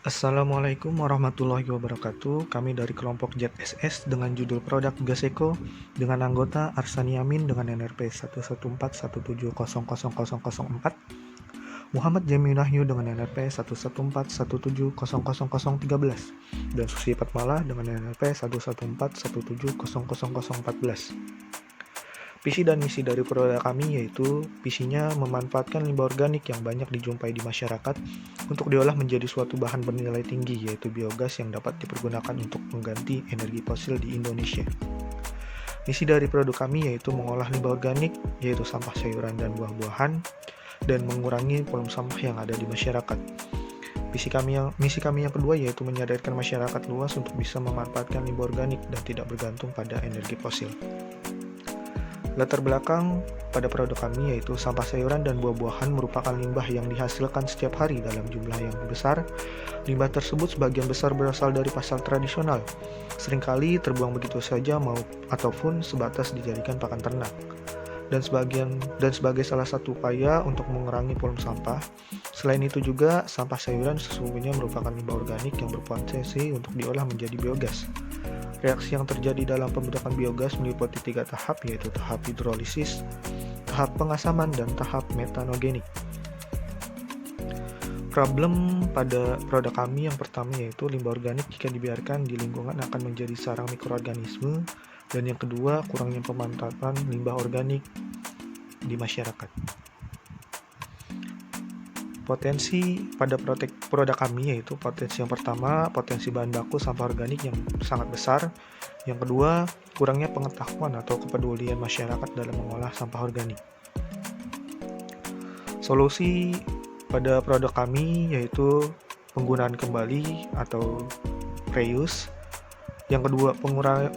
Assalamualaikum warahmatullahi wabarakatuh. Kami dari kelompok ZSS dengan judul produk Gaseko dengan anggota Arsani Amin dengan NRP 11417000004, Muhammad Jaminahyu dengan NRP 11417000013, dan Susi Fatmalah dengan NRP 11417000014. Visi dan misi dari produk kami yaitu visinya memanfaatkan limbah organik yang banyak dijumpai di masyarakat untuk diolah menjadi suatu bahan bernilai tinggi yaitu biogas yang dapat dipergunakan untuk mengganti energi fosil di Indonesia. Misi dari produk kami yaitu mengolah limbah organik yaitu sampah sayuran dan buah-buahan dan mengurangi volume sampah yang ada di masyarakat. Misi kami yang kedua yaitu menyadarkan masyarakat luas untuk bisa memanfaatkan limbah organik dan tidak bergantung pada energi fosil. Latar belakang pada produk kami yaitu sampah sayuran dan buah-buahan merupakan limbah yang dihasilkan setiap hari dalam jumlah yang besar. Limbah tersebut sebagian besar berasal dari pasar tradisional, seringkali terbuang begitu saja ataupun sebatas dijadikan pakan ternak. Dan sebagai salah satu upaya untuk mengurangi volume sampah. Selain itu juga, sampah sayuran sesungguhnya merupakan limbah organik yang berpotensi untuk diolah menjadi biogas. Reaksi yang terjadi dalam pembentukan biogas meliputi 3 tahap, yaitu tahap hidrolisis, tahap pengasaman, dan tahap metanogenik. Problem pada produk kami yang pertama yaitu limbah organik jika dibiarkan di lingkungan akan menjadi sarang mikroorganisme, dan yang kedua kurangnya pemanfaatan limbah organik di masyarakat. Potensi pada produk kami yaitu potensi yang pertama, potensi bahan baku sampah organik yang sangat besar. Yang kedua, kurangnya pengetahuan atau kepedulian masyarakat dalam mengolah sampah organik. Solusi pada produk kami yaitu penggunaan kembali atau reuse. Yang kedua,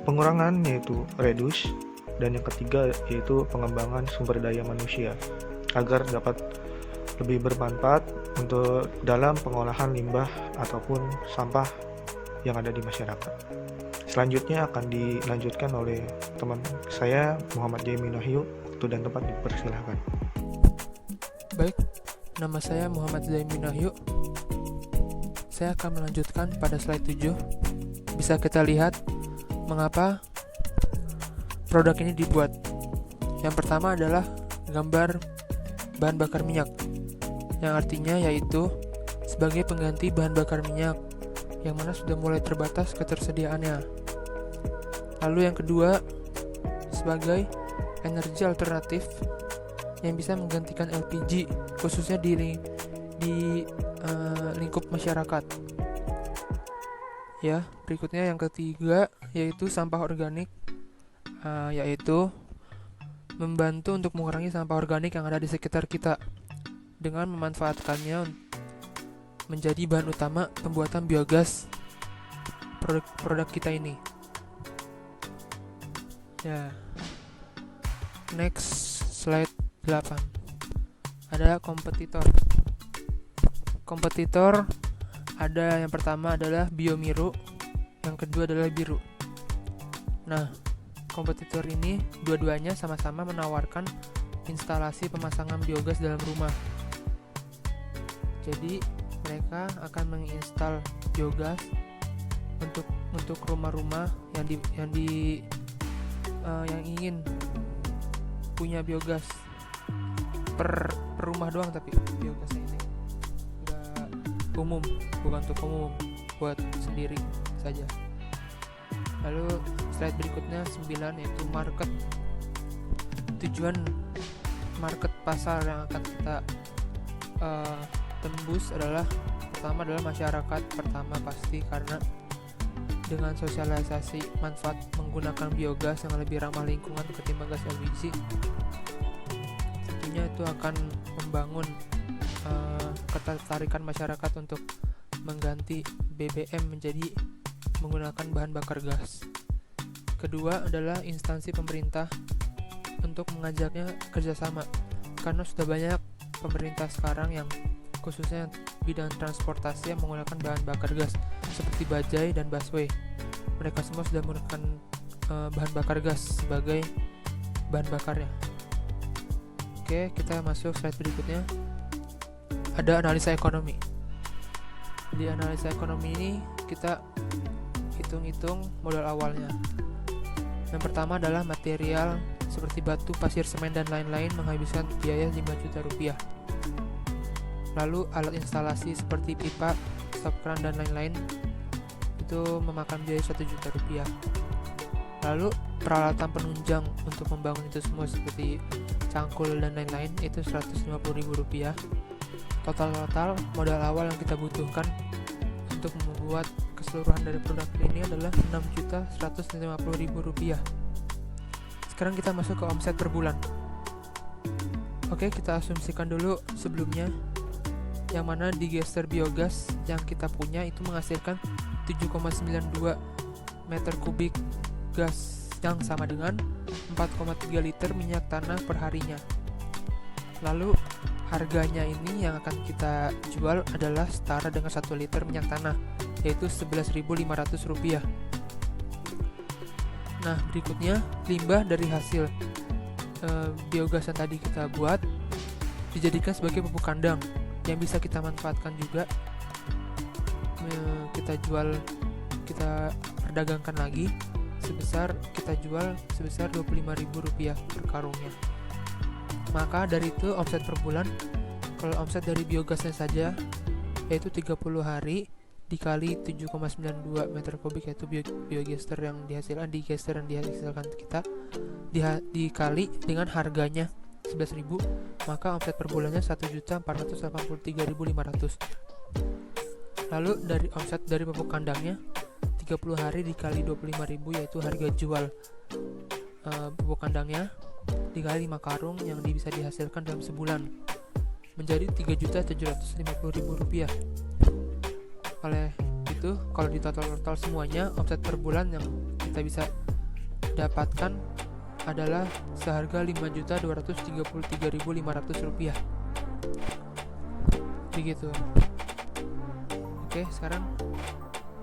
pengurangan yaitu reduce. Dan yang ketiga yaitu pengembangan sumber daya manusia agar dapat lebih bermanfaat untuk dalam pengolahan limbah ataupun sampah yang ada di masyarakat. Selanjutnya akan dilanjutkan oleh teman saya Muhammad Jaminahyu. Waktu dan tempat dipersilahkan. Baik, nama saya Muhammad Zaiminahyu. Saya akan melanjutkan pada slide 7. Bisa kita lihat mengapa produk ini dibuat. Yang pertama adalah gambar bahan bakar minyak, yang artinya yaitu sebagai pengganti bahan bakar minyak yang mana sudah mulai terbatas ketersediaannya. Lalu yang kedua, sebagai energi alternatif yang bisa menggantikan LPG khususnya di lingkup masyarakat. Ya, berikutnya yang ketiga yaitu sampah organik, yaitu membantu untuk mengurangi sampah organik yang ada di sekitar kita dengan memanfaatkannya menjadi bahan utama pembuatan biogas produk kita ini. Ya. Next, slide 8. Ada kompetitor. Kompetitor ada yang pertama adalah Biomiru, yang kedua adalah Biru. Nah, kompetitor ini dua-duanya sama-sama menawarkan instalasi pemasangan biogas dalam rumah. Jadi mereka akan menginstal biogas untuk rumah-rumah yang ingin punya biogas per rumah doang, tapi biogasnya ini enggak umum, bukan untuk umum, buat sendiri saja. Lalu slide berikutnya 9 yaitu market. Tujuan market pasar yang akan kita tembus adalah pertama adalah masyarakat pertama pasti, karena dengan sosialisasi manfaat menggunakan biogas yang lebih ramah lingkungan ketimbang gas LPG, tentunya itu akan membangun ketertarikan masyarakat untuk mengganti BBM menjadi menggunakan bahan bakar gas. Kedua adalah instansi pemerintah untuk mengajaknya kerjasama, karena sudah banyak pemerintah sekarang yang khususnya bidang transportasi yang menggunakan bahan bakar gas seperti bajai dan busway. Mereka semua sudah menggunakan bahan bakar gas sebagai bahan bakarnya. Oke, kita masuk slide berikutnya. Ada analisa ekonomi. Di analisa ekonomi ini kita hitung-hitung modal awalnya. Yang pertama adalah material seperti batu, pasir, semen, dan lain-lain menghabiskan biaya 5 juta rupiah. Lalu alat instalasi seperti pipa, stop kran, dan lain-lain itu memakan biaya 1 juta rupiah. Lalu peralatan penunjang untuk membangun itu semua seperti cangkul dan lain-lain itu 150.000 rupiah. Total modal awal yang kita butuhkan untuk membuat keseluruhan dari produk ini adalah 6.150.000 rupiah. Sekarang kita masuk ke omset per bulan. Oke, kita asumsikan dulu sebelumnya, yang mana digester biogas yang kita punya itu menghasilkan 7,92 meter kubik gas yang sama dengan 4,3 liter minyak tanah per harinya. Lalu harganya ini yang akan kita jual adalah setara dengan 1 liter minyak tanah, yaitu 11.500 rupiah. Nah, berikutnya limbah dari hasil biogas yang tadi kita buat dijadikan sebagai pupuk kandang yang bisa kita manfaatkan juga. Kita perdagangkan lagi kita jual sebesar 25.000 rupiah per karungnya. Maka dari itu omset per bulan, kalau omset dari biogasnya saja yaitu 30 hari dikali 7,92 meter kubik, yaitu biogester yang dihasilkan kita dikali dengan harganya 11.000, maka omset per bulannya 1.483.500. Lalu dari omset dari pupuk kandangnya 30 hari dikali 25.000, yaitu harga jual pupuk kandangnya dikali 5 karung yang bisa dihasilkan dalam sebulan menjadi 3.750.000 rupiah. Oleh itu, kalau di total semuanya, omset per bulan yang kita bisa dapatkan adalah seharga 5.233.500 rupiah. Begitu. Oke, sekarang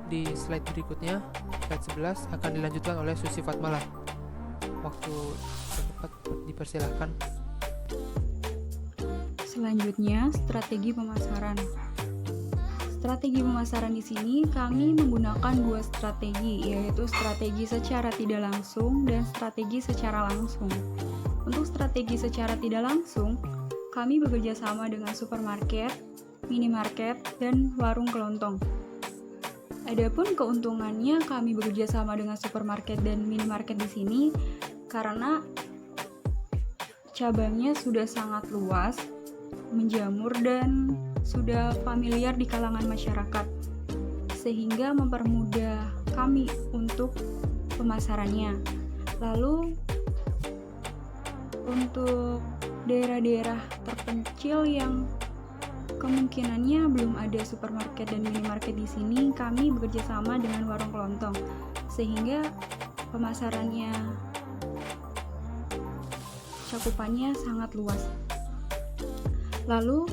di slide berikutnya, slide 11 akan dilanjutkan oleh Susi Fatmala. Waktu cepat dipersilahkan. Selanjutnya, strategi pemasaran. Strategi pemasaran di sini kami menggunakan 2 strategi, yaitu strategi secara tidak langsung dan strategi secara langsung. Untuk strategi secara tidak langsung, kami bekerja sama dengan supermarket, minimarket, dan warung kelontong. Adapun keuntungannya kami bekerja sama dengan supermarket dan minimarket di sini karena cabangnya sudah sangat luas, menjamur, dan sudah familiar di kalangan masyarakat, sehingga mempermudah kami untuk pemasarannya. Lalu untuk daerah-daerah terpencil yang kemungkinannya belum ada supermarket dan minimarket di sini, kami bekerja sama dengan warung kelontong, sehingga pemasarannya cakupannya sangat luas. Lalu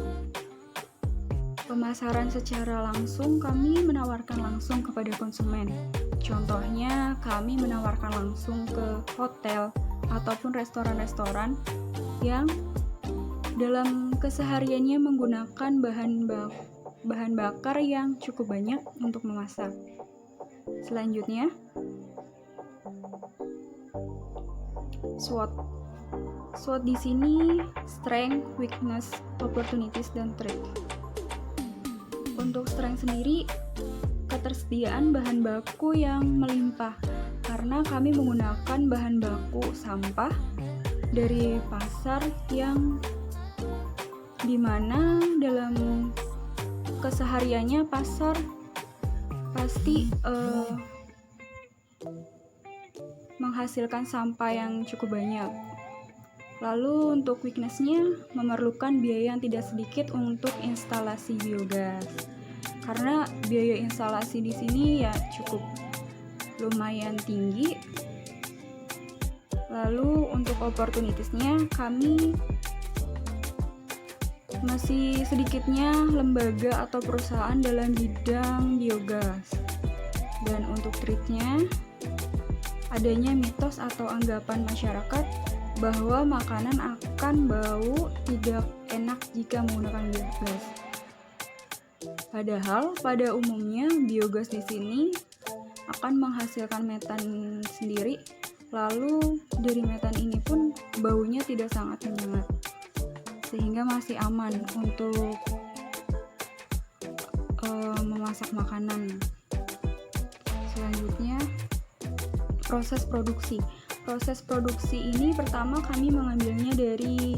pemasaran secara langsung, kami menawarkan langsung kepada konsumen. Contohnya, kami menawarkan langsung ke hotel ataupun restoran-restoran yang dalam kesehariannya menggunakan bahan bakar yang cukup banyak untuk memasak. Selanjutnya, SWOT. SWOT di sini strength, weakness, opportunities, dan threat. Untuk strength sendiri, ketersediaan bahan baku yang melimpah karena kami menggunakan bahan baku sampah dari pasar yang dimana dalam kesehariannya pasar pasti menghasilkan sampah yang cukup banyak. Lalu untuk weakness-nya memerlukan biaya yang tidak sedikit untuk instalasi biogas. Karena biaya instalasi di sini ya cukup lumayan tinggi. Lalu untuk opportunities-nya kami masih sedikitnya lembaga atau perusahaan dalam bidang biogas. Dan untuk threat-nya adanya mitos atau anggapan masyarakat bahwa makanan akan bau tidak enak jika menggunakan biogas. Padahal pada umumnya biogas di sini akan menghasilkan metan sendiri, lalu dari metan ini pun baunya tidak sangat menyengat, sehingga masih aman untuk memasak makanan. Selanjutnya, proses produksi. Proses produksi ini pertama kami mengambilnya dari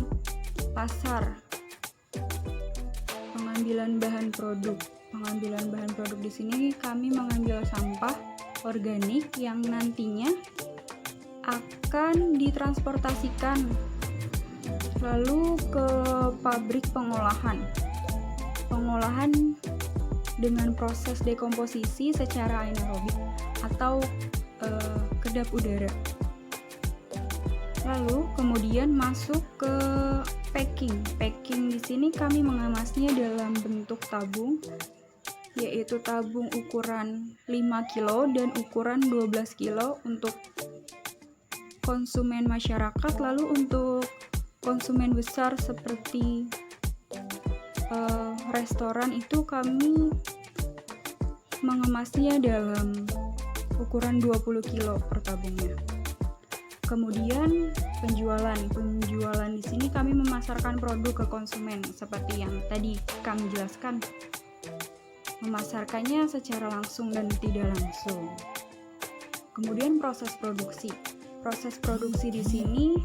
pasar. Pengambilan bahan produk di sini kami mengambil sampah organik yang nantinya akan ditransportasikan lalu ke pabrik pengolahan dengan proses dekomposisi secara anaerobik atau kedap udara. Lalu kemudian masuk ke packing. Packing di sini kami mengemasnya dalam bentuk tabung, yaitu tabung ukuran 5 kilo dan ukuran 12 kilo untuk konsumen masyarakat. Lalu untuk konsumen besar seperti restoran itu kami mengemasnya dalam ukuran 20 kilo per tabungnya. Kemudian penjualan di sini kami memasarkan produk ke konsumen seperti yang tadi kami jelaskan, memasarkannya secara langsung dan tidak langsung. Kemudian proses produksi di sini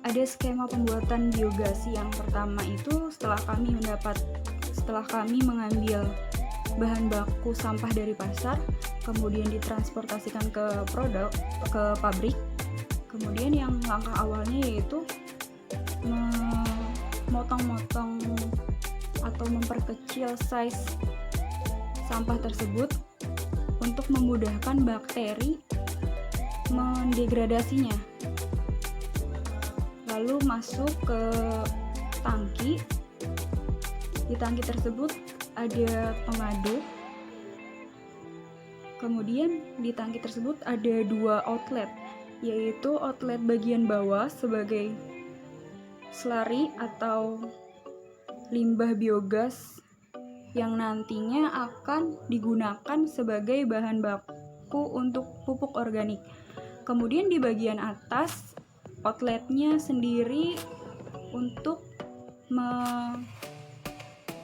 ada skema pembuatan biogas. Yang pertama itu setelah kami mengambil bahan baku sampah dari pasar, kemudian ditransportasikan ke pabrik. Kemudian yang langkah awalnya yaitu memotong-motong atau memperkecil size sampah tersebut untuk memudahkan bakteri mendegradasinya. Lalu masuk ke tangki. Di tangki tersebut ada pengaduk. Kemudian di tangki tersebut ada 2 outlet, yaitu outlet bagian bawah sebagai slurry atau limbah biogas yang nantinya akan digunakan sebagai bahan baku untuk pupuk organik. Kemudian di bagian atas outletnya sendiri untuk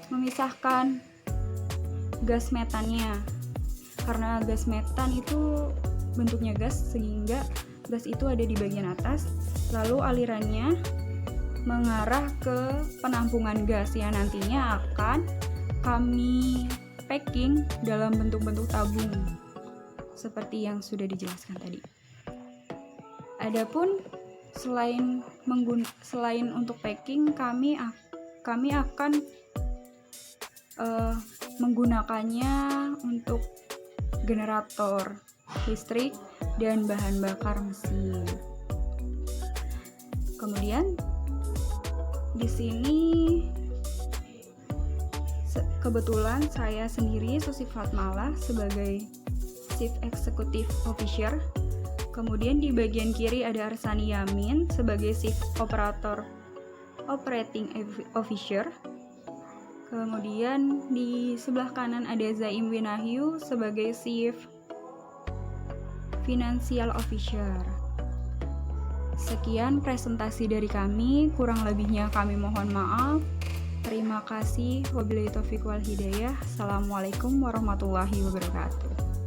memisahkan gas metannya, karena gas metan itu bentuknya gas sehingga gas itu ada di bagian atas, lalu alirannya mengarah ke penampungan gas yang nantinya akan kami packing dalam bentuk-bentuk tabung seperti yang sudah dijelaskan tadi. Adapun selain untuk packing, kami akan menggunakannya untuk generator listrik dan bahan bakar mesin. Kemudian di sini kebetulan saya sendiri Susi Fatmala sebagai Chief Executive Officer. Kemudian di bagian kiri ada Arsani Yamin sebagai Chief Operating Officer. Kemudian di sebelah kanan ada Zaim Winahyu sebagai Chief Financial Officer. Sekian presentasi dari kami, kurang lebihnya kami mohon maaf. Terima kasih. Wabillahi taufiq wal hidayah. Assalamualaikum warahmatullahi wabarakatuh.